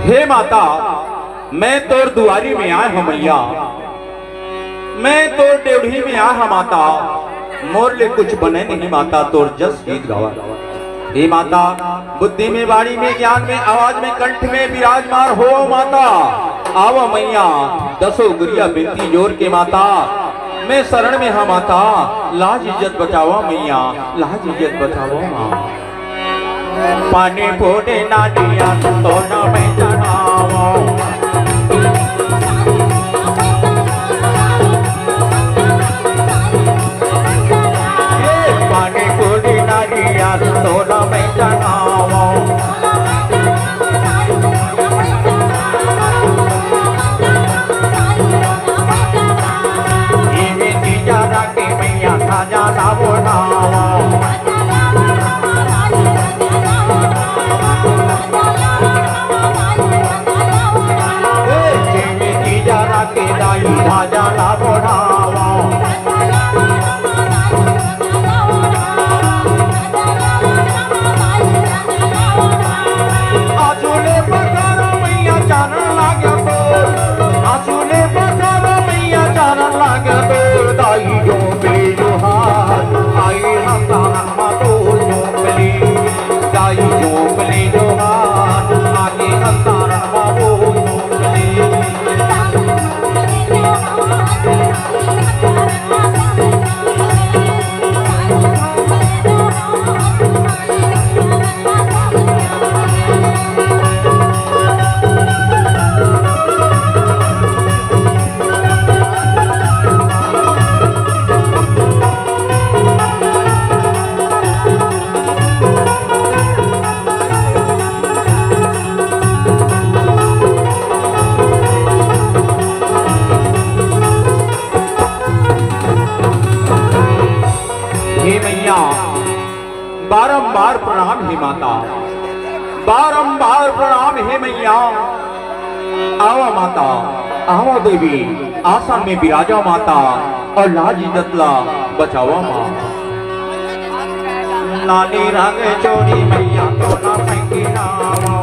हे माता, मैं तोर दुआरी में आया हूँ मैया, मैं तोर डेवढ़ी में आया हूँ माता, मोर ले कुछ बने नहीं माता, तोर जस गीत गावा। हे माता, बुद्धि में, वाणी में, ज्ञान में, आवाज में, कंठ में विराजमान हो माता। आवा मैया, दसो गुरिया बिनती जोर के माता, मैं शरण में हाँ माता, लाज इज्जत बचाओ मैया, लाज इज्जत बचाओ माँ। पानी फोड़े ना दिया तो ना मैं चढ़ाओ, पानी फोड़े ना दिया तो ना मैं चढ़ाओ। ये बेटी जरा के मैया खाजा ना बोलाओ, राजा ना बढ़ावा। आसुले पसारो मैया चानन लाग्या तो, आसुले पसारो मैया चानन लाग्या तो, दाई जो बेली जो हाथ आई हम तानन मा तो जो बेली, दाई जो बेली जो हाथ आगे हम तानन मा वो जो बेली। बारंबार प्रणाम हे माता, बारंबार प्रणाम हे मैया। आवा माता, आवा देवी, आसन में विराजा माता, और लाज इज्जत ला बचावा माँ। नानी रंग चोरी मैया तो ना फेंकी नावा,